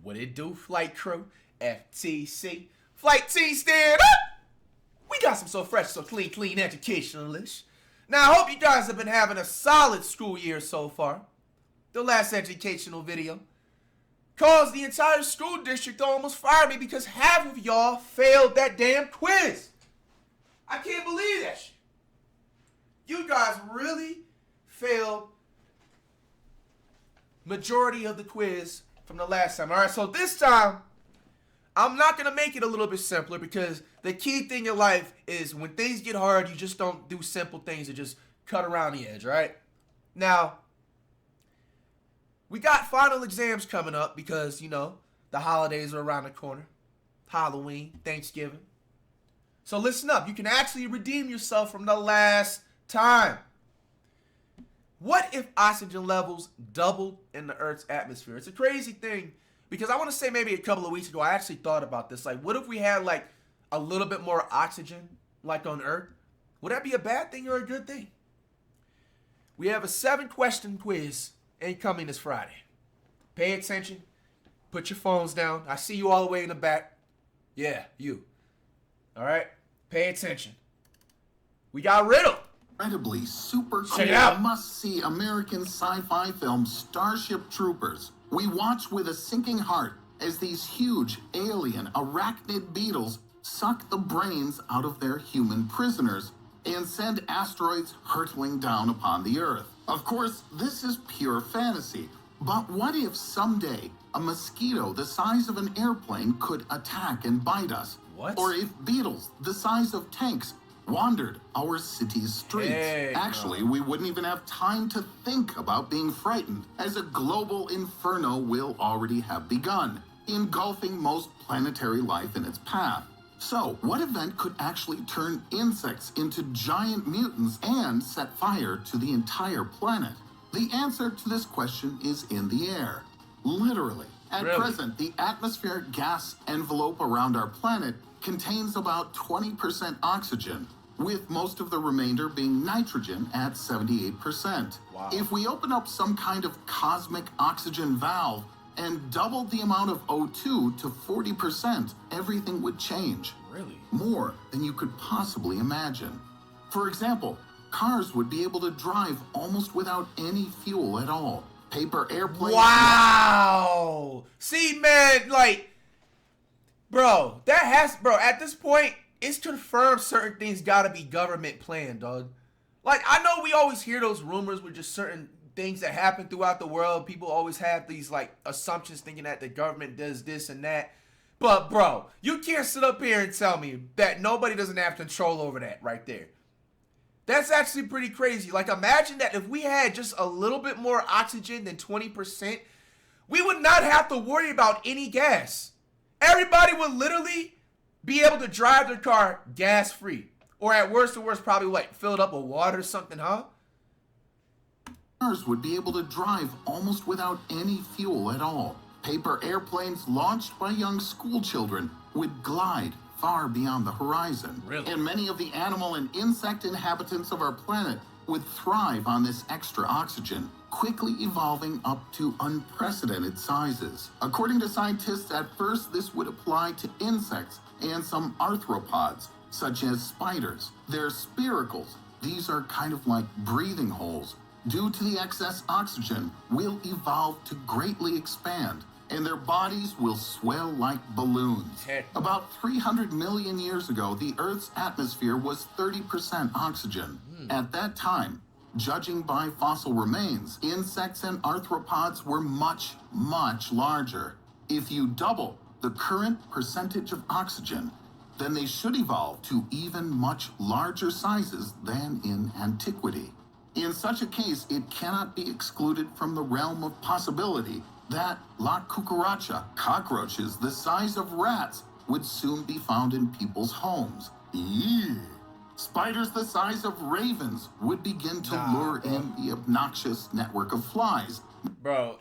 What it do, flight crew? FTC. Flight T, stand up! We got some so fresh, so clean educationalists. Now, I hope you guys have been having a solid school year so far. The last educational video caused the entire school district to almost fire me because half of y'all failed that damn quiz. I can't believe that shit. You guys really failed majority of the quiz from the last time. All right, so this time, I'm not going to make it a little bit simpler because the key thing in life is when things get hard, you just don't do simple things and just cut around the edge, right? Now, we got final exams coming up because, you know, the holidays are around the corner. Halloween, Thanksgiving. So listen up. You can actually redeem yourself from the last time. What if oxygen levels doubled in the Earth's atmosphere? It's a crazy thing because I want to say maybe a couple of weeks ago, I actually thought about this. Like, what if we had like a little bit more oxygen like on Earth? Would that be a bad thing or a good thing? We have a 7-question quiz incoming this Friday. Pay attention. Put your phones down. I see you all the way in the back. Yeah, you. All right? Pay attention. We got Riddle. Incredibly super Check it cool out. must-see American sci-fi film Starship Troopers. We watch with a sinking heart as these huge alien arachnid beetles suck the brains out of their human prisoners and send asteroids hurtling down upon the Earth. Of course, this is pure fantasy. But what if someday a mosquito the size of an airplane could attack and bite us? What? Or if beetles the size of tanks wandered our city's streets? Hey, Actually, we wouldn't even have time to think about being frightened, as a global inferno will already have begun, engulfing most planetary life in its path. So, what event could actually turn insects into giant mutants and set fire to the entire planet? The answer to this question is in the air. Literally. At Really? present, the atmospheric gas envelope around our planet contains about 20% oxygen, with most of the remainder being nitrogen at 78%. Wow. If we open up some kind of cosmic oxygen valve and doubled the amount of O2 to 40%, everything would change. Really? More than you could possibly imagine. For example, cars would be able to drive almost without any fuel at all. Paper airplanes... Wow. See, man, like, bro, at this point, it's confirmed certain things gotta be government planned, dog. Like, I know we always hear those rumors with just certain things that happen throughout the world. People always have these, like, assumptions thinking that the government does this and that. But, bro, you can't sit up here and tell me that nobody doesn't have control over that right there. That's actually pretty crazy. Like, imagine that if we had just a little bit more oxygen than 20%, we would not have to worry about any gas. Everybody would literally be able to drive their car gas-free. Or at worst to worst, probably, like, fill it up with water or something, huh? Cars would be able to drive almost without any fuel at all. Paper airplanes launched by young school children would glide far beyond the horizon. Really? And many of the animal and insect inhabitants of our planet would thrive on this extra oxygen, quickly evolving up to unprecedented sizes. According to scientists, at first this would apply to insects and some arthropods, such as spiders. They're spiracles. These are kind of like breathing holes. Due to the excess oxygen, will evolve to greatly expand, and their bodies will swell like balloons. Heck. About 300 million years ago, the Earth's atmosphere was 30% oxygen. At that time, judging by fossil remains, insects and arthropods were much, much larger. If you double the current percentage of oxygen, then they should evolve to even much larger sizes than in antiquity. In such a case, it cannot be excluded from the realm of possibility that La Cucaracha, cockroaches the size of rats, would soon be found in people's homes. Eee. Spiders the size of ravens would begin to lure in the obnoxious network of flies. Bro,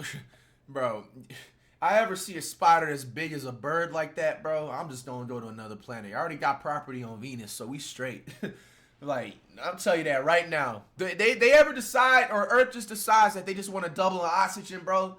I ever see a spider as big as a bird like that, bro, I'm just gonna go to another planet. I already got property on Venus, so we straight. Like, I'll tell you that right now. They ever decide, or Earth just decides that they just want to double the oxygen, bro?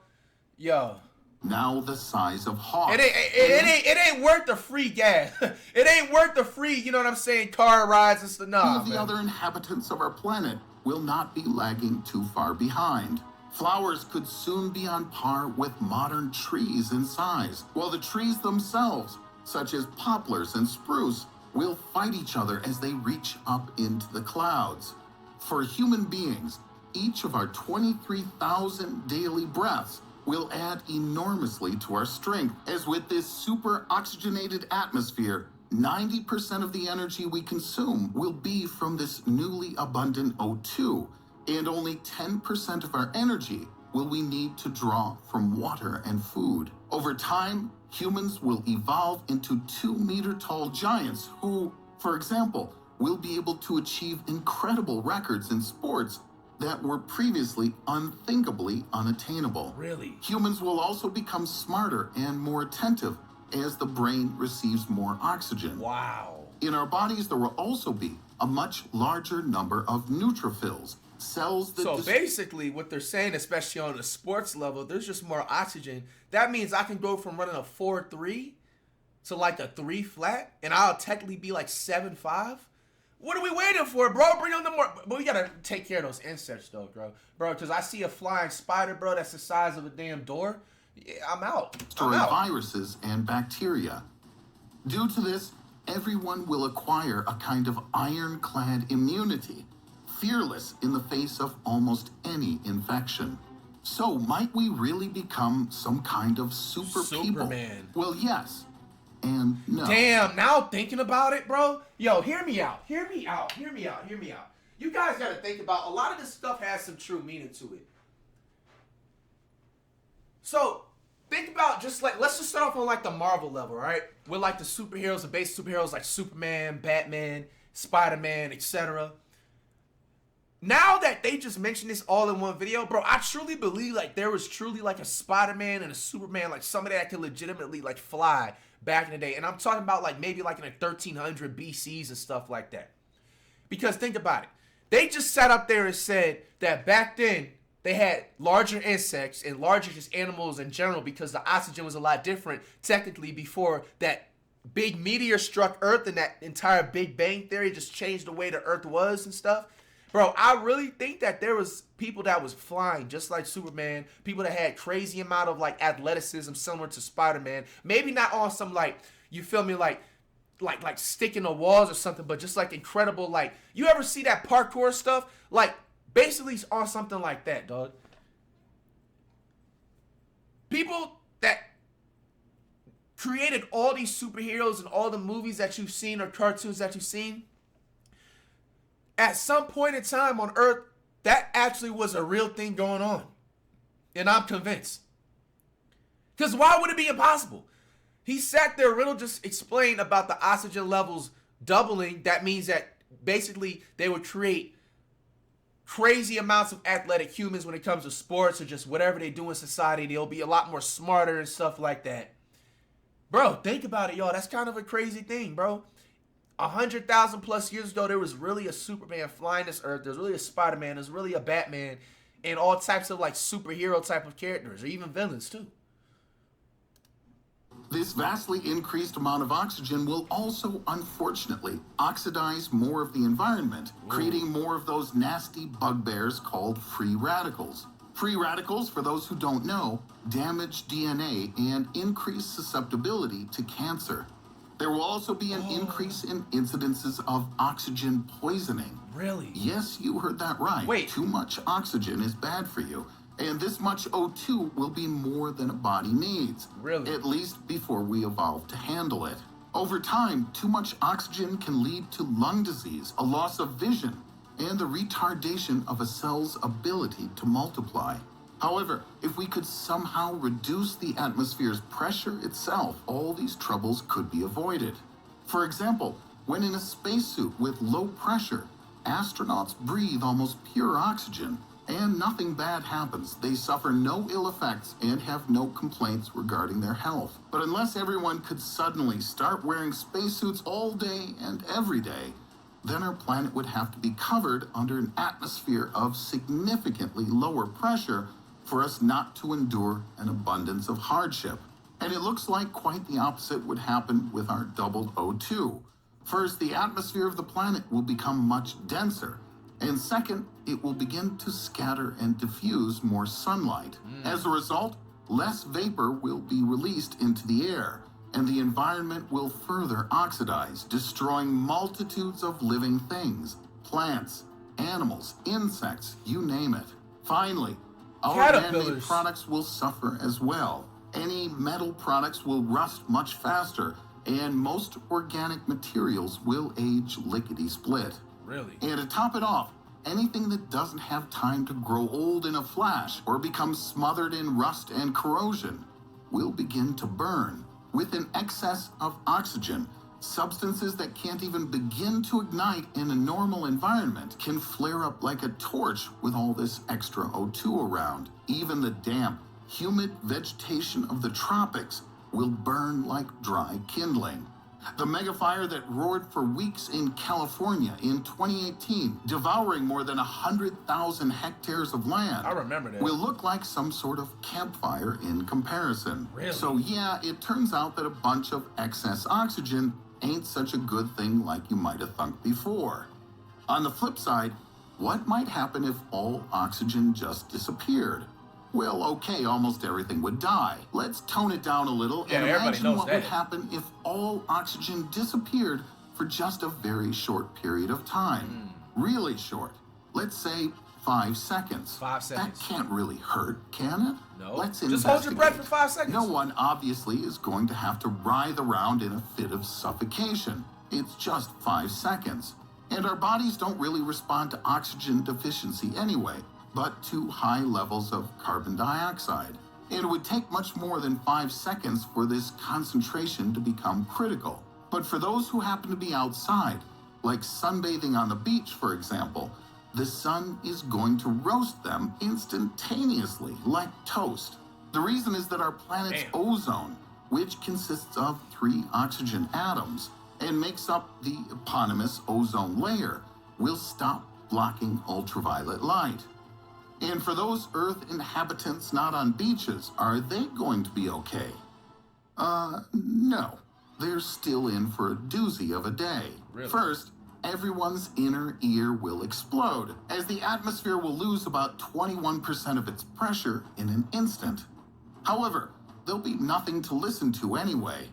Yo, now the size of Hawks. It ain't worth the free gas. It ain't worth the free, you know what I'm saying, car rides and stuff. Nah, Many of the other inhabitants of our planet will not be lagging too far behind. Flowers could soon be on par with modern trees in size, while the trees themselves, such as poplars and spruce, will fight each other as they reach up into the clouds. For human beings, each of our 23,000 daily breaths will add enormously to our strength, as with this super oxygenated atmosphere, 90% of the energy we consume will be from this newly abundant O2, and only 10% of our energy will we need to draw from water and food. Over time, humans will evolve into 2-meter-tall giants who, for example, will be able to achieve incredible records in sports that were previously unthinkably unattainable. Really? Humans will also become smarter and more attentive as the brain receives more oxygen. Wow. In our bodies, there will also be a much larger number of neutrophils, cells that... So basically, what they're saying, especially on the sports level, there's just more oxygen. That means I can go from running a 4.3 to like a 3 flat, and I'll technically be like 7.5. What are we waiting for, bro? Bring on the more. But we gotta take care of those insects, though, bro. Because I see a flying spider, bro, that's the size of a damn door. Yeah, I'm out. Viruses and bacteria. Due to this, everyone will acquire a kind of ironclad immunity, fearless in the face of almost any infection. So, might we really become some kind of Superman? Well, yes. And no. Damn, now thinking about it, bro. Yo, hear me out. Hear me out. You guys gotta think about, a lot of this stuff has some true meaning to it. So, think about just like, let's just start off on like the Marvel level, right? With like the superheroes, the base superheroes like Superman, Batman, Spider-Man, etc. Now that they just mentioned this all in one video, bro, I truly believe like there was truly like a Spider-Man and a Superman, like somebody that could legitimately like fly back in the day. And I'm talking about like maybe like in the 1300 BCs and stuff like that. Because think about it. They just sat up there and said that back then they had larger insects and larger just animals in general because the oxygen was a lot different technically before that big meteor struck Earth and that entire Big Bang Theory just changed the way the Earth was and stuff. Bro, I really think that there was people that was flying just like Superman, people that had crazy amount of like athleticism similar to Spider-Man. Maybe not on some like, you feel me, like sticking to walls or something, but just like incredible, like, you ever see that parkour stuff? Like, basically on something like that, dog. People that created all these superheroes and all the movies that you've seen or cartoons that you've seen, at some point in time on Earth, that actually was a real thing going on. And I'm convinced. Because why would it be impossible? He sat there, Riddle just explained about the oxygen levels doubling. That means that basically they would create crazy amounts of athletic humans when it comes to sports or just whatever they do in society. They'll be a lot more smarter and stuff like that. Bro, think about it, y'all. That's kind of a crazy thing, bro. 100,000 plus years ago, there was really a Superman flying this earth. There's really a Spider-Man. There's really a Batman. And all types of like superhero type of characters or even villains too. This vastly increased amount of oxygen will also, unfortunately, oxidize more of the environment, creating more of those nasty bugbears called free radicals. Free radicals, for those who don't know, damage DNA and increase susceptibility to cancer. There will also be an increase in incidences of oxygen poisoning. Really? Yes, you heard that right. Wait. Too much oxygen is bad for you. And this much O2 will be more than a body needs. Really? At least before we evolve to handle it. Over time, too much oxygen can lead to lung disease, a loss of vision, and the retardation of a cell's ability to multiply. However, if we could somehow reduce the atmosphere's pressure itself, all these troubles could be avoided. For example, when in a spacesuit with low pressure, astronauts breathe almost pure oxygen, and nothing bad happens. They suffer no ill effects and have no complaints regarding their health. But unless everyone could suddenly start wearing spacesuits all day and every day, then our planet would have to be covered under an atmosphere of significantly lower pressure for us not to endure an abundance of hardship. And it looks like quite the opposite would happen with our doubled O2. First, the atmosphere of the planet will become much denser. And second, it will begin to scatter and diffuse more sunlight. As a result, less vapor will be released into the air, and the environment will further oxidize, destroying multitudes of living things, plants, animals, insects, you name it. Finally, our man-made Caterpillars. products will suffer as well. Any metal products will rust much faster, and most organic materials will age lickety-split. Really? And to top it off, anything that doesn't have time to grow old in a flash or become smothered in rust and corrosion will begin to burn. With an excess of oxygen, substances that can't even begin to ignite in a normal environment can flare up like a torch with all this extra O2 around. Even the damp, humid vegetation of the tropics will burn like dry kindling. The megafire that roared for weeks in California in 2018, devouring more than 100,000 hectares of land, I remember that. will look like some sort of campfire in comparison. Really? So yeah, it turns out that a bunch of excess oxygen ain't such a good thing like you might have thunk before. On the flip side, what might happen if all oxygen just disappeared? Well, okay, almost everything would die. Let's tone it down a little Yeah, and everybody imagine knows what that. would happen if all oxygen disappeared for just a very short period of time. Really short. Let's say 5 seconds. 5 seconds. That can't really hurt, can it? No. Let's Just hold your breath for investigate. 5 seconds. No one obviously is going to have to writhe around in a fit of suffocation. It's just 5 seconds. And our bodies don't really respond to oxygen deficiency anyway, but to high levels of carbon dioxide. And it would take much more than 5 seconds for this concentration to become critical. But for those who happen to be outside, like sunbathing on the beach, for example, the sun is going to roast them instantaneously, like toast. The reason is that our planet's Damn. ozone, which consists of 3 oxygen atoms and makes up the eponymous ozone layer, will stop blocking ultraviolet light. And for those Earth inhabitants not on beaches, are they going to be okay? No. They're still in for a doozy of a day. Really? First, everyone's inner ear will explode, as the atmosphere will lose about 21% of its pressure in an instant. However, there'll be nothing to listen to anyway.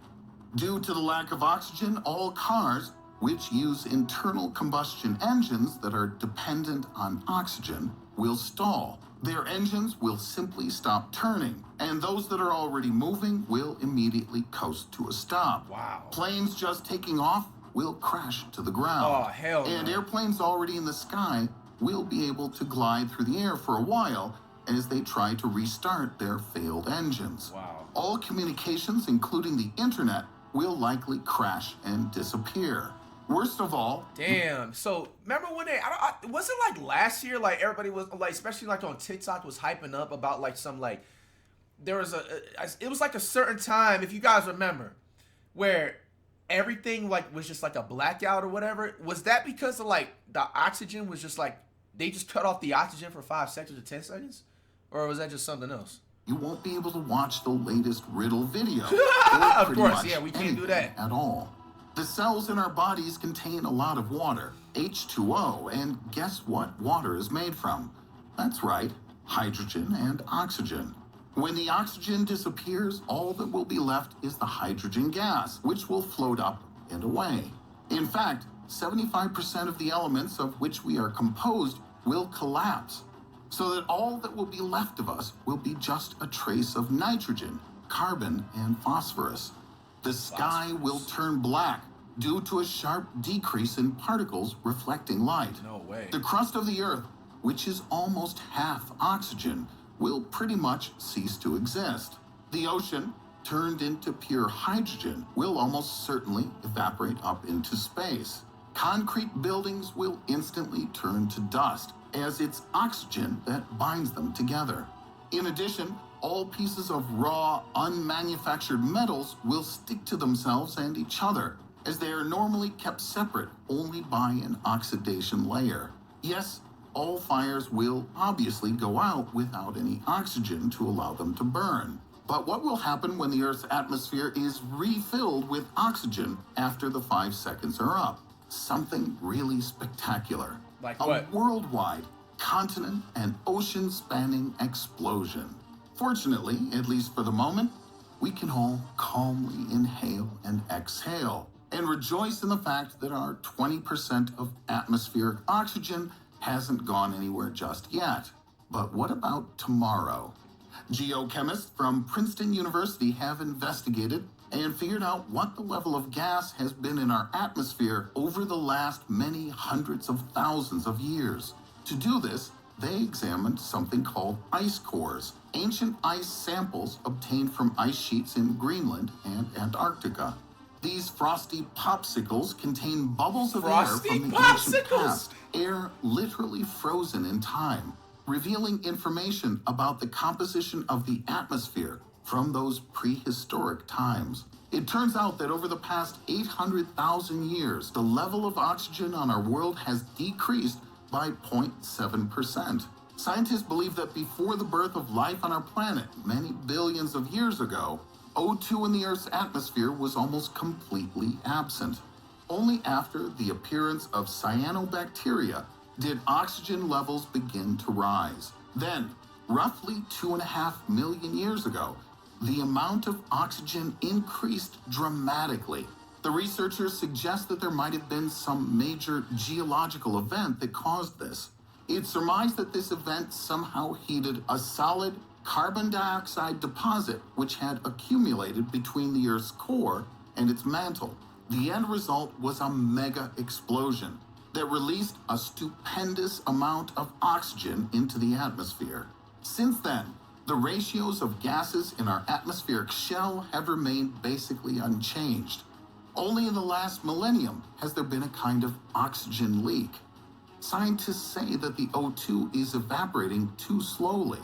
Due to the lack of oxygen, all cars, which use internal combustion engines that are dependent on oxygen, will stall. Their engines will simply stop turning, and those that are already moving will immediately coast to a stop. Wow. Planes just taking off will crash to the ground. Oh, hell no. And airplanes already in the sky will be able to glide through the air for a while as they try to restart their failed engines. Wow. All communications, including the internet, will likely crash and disappear. Worst of all, Damn. So remember when was it like last year? Like everybody was like, especially like on TikTok, was hyping up about like some like there was it was like a certain time, if you guys remember, where everything like was just like a blackout or whatever. Was that because of like the oxygen was just like they just cut off the oxygen for 5 seconds or 10 seconds, or was that just something else? you won't be able to watch the latest riddle video. Of Pretty course, much yeah, we can't do anything that. at all. The cells in our bodies contain a lot of water, H2O, and guess what water is made from? That's right, hydrogen and oxygen. When the oxygen disappears, all that will be left is the hydrogen gas, which will float up and away. In fact, 75% of the elements of which we are composed will collapse, so that all that will be left of us will be just a trace of nitrogen, carbon, and phosphorus. The sky will turn black due to a sharp decrease in particles reflecting light. No way. The crust of the Earth, which is almost half oxygen, will pretty much cease to exist. The ocean, turned into pure hydrogen, will almost certainly evaporate up into space. Concrete buildings will instantly turn to dust, as it's oxygen that binds them together. In addition, all pieces of raw, unmanufactured metals will stick to themselves and each other, as they are normally kept separate only by an oxidation layer. Yes, all fires will obviously go out without any oxygen to allow them to burn. But what will happen when the Earth's atmosphere is refilled with oxygen after the 5 seconds are up? Something really spectacular. Like a what? worldwide, continent and ocean spanning explosion. Fortunately, at least for the moment, we can all calmly inhale and exhale and rejoice in the fact that our 20% of atmospheric oxygen hasn't gone anywhere just yet. But what about tomorrow? Geochemists from Princeton University have investigated and figured out what the level of gas has been in our atmosphere over the last many hundreds of thousands of years. To do this, they examined something called ice cores, ancient ice samples obtained from ice sheets in Greenland and Antarctica. These frosty popsicles contain bubbles of air from the ancient past, air literally frozen in time, revealing information about the composition of the atmosphere from those prehistoric times. It turns out that over the past 800,000 years, the level of oxygen on our world has decreased by 0.7%. Scientists believe that before the birth of life on our planet, many billions of years ago, O2 in the Earth's atmosphere was almost completely absent. Only after the appearance of cyanobacteria did oxygen levels begin to rise. Then, roughly 2.5 million years ago, the amount of oxygen increased dramatically. The researchers suggest that there might have been some major geological event that caused this. It's surmised that this event somehow heated a solid carbon dioxide deposit which had accumulated between the Earth's core and its mantle. The end result was a mega explosion that released a stupendous amount of oxygen into the atmosphere. Since then, the ratios of gases in our atmospheric shell have remained basically unchanged. Only in the last millennium has there been a kind of oxygen leak. Scientists say that the O2 is evaporating too slowly,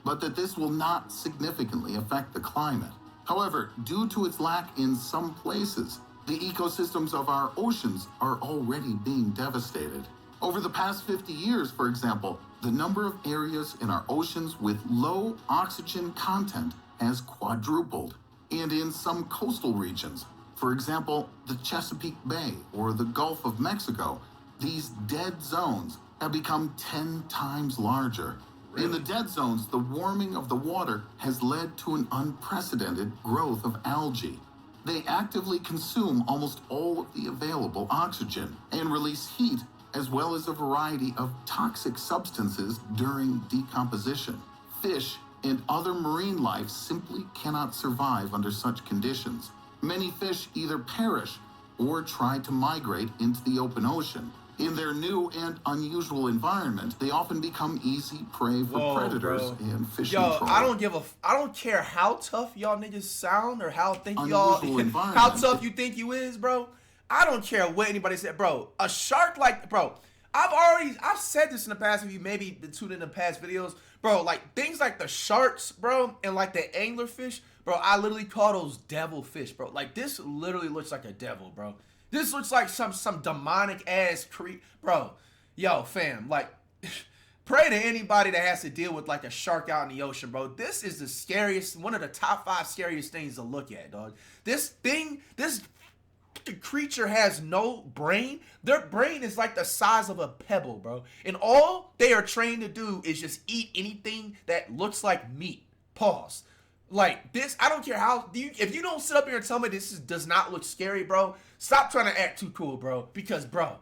but that this will not significantly affect the climate. However, due to its lack in some places, the ecosystems of our oceans are already being devastated. Over the past 50 years, for example, the number of areas in our oceans with low oxygen content has quadrupled. And in some coastal regions, for example, the Chesapeake Bay or the Gulf of Mexico, these dead zones have become 10 times larger. Really? In the dead zones, the warming of the water has led to an unprecedented growth of algae. They actively consume almost all of the available oxygen and release heat as well as a variety of toxic substances during decomposition. Fish and other marine life simply cannot survive under such conditions. Many fish either perish or try to migrate into the open ocean. In their new and unusual environment, they often become easy prey for predators and fishing trawlers. I don't care how tough y'all niggas sound or how tough you think you is, bro. I don't care what anybody said, bro. A shark I've said this in the past, if you maybe been tuned in the past videos, bro, like things like the sharks, bro, and like the anglerfish, bro, I literally call those devil fish, bro. Like this literally looks like a devil, bro. This looks like some demonic ass creep, bro. Yo, fam, like, pray to anybody that has to deal with like a shark out in the ocean, bro. This is the scariest, one of the top 5 scariest things to look at, dog. This creature has no brain. Their brain is like the size of a pebble, bro. And all they are trained to do is just eat anything that looks like meat. Pause. Like this, I don't care how if you don't sit up here and tell me does not look scary, bro, stop trying to act too cool, bro. Because, bro,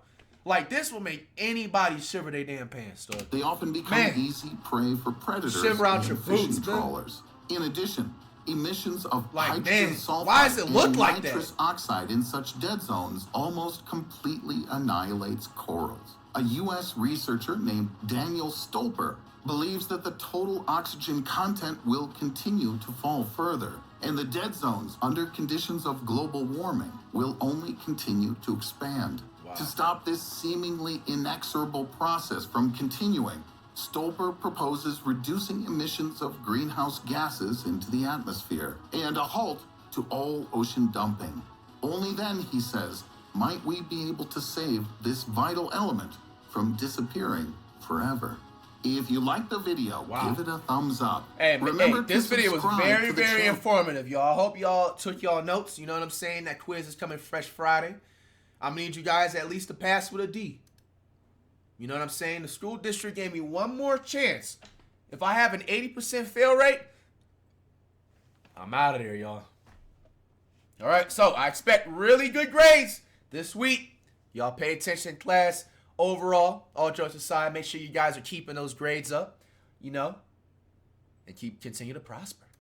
like this will make anybody shiver their damn pants, dog. They often become easy prey for predators and fishing trawlers. In addition, emissions of hydrogen sulfide and nitrous oxide in such dead zones almost completely annihilates corals. A U.S. researcher named Daniel Stolper believes that the total oxygen content will continue to fall further, and the dead zones under conditions of global warming will only continue to expand. Wow. To stop this seemingly inexorable process from continuing, Stolper proposes reducing emissions of greenhouse gases into the atmosphere and a halt to all ocean dumping. Only then, he says, might we be able to save this vital element from disappearing forever. If you like the video, give it a thumbs up. Hey, Remember this video was subscribe very, to the very channel. informative, y'all. I hope y'all took y'all notes. You know what I'm saying? That quiz is coming fresh Friday. I'm going to need you guys at least to pass with a D. You know what I'm saying? The school district gave me one more chance. If I have an 80% fail rate, I'm out of there, y'all. All right, so I expect really good grades this week. Y'all pay attention in class. Overall, all jokes aside, make sure you guys are keeping those grades up, you know, and continue to prosper.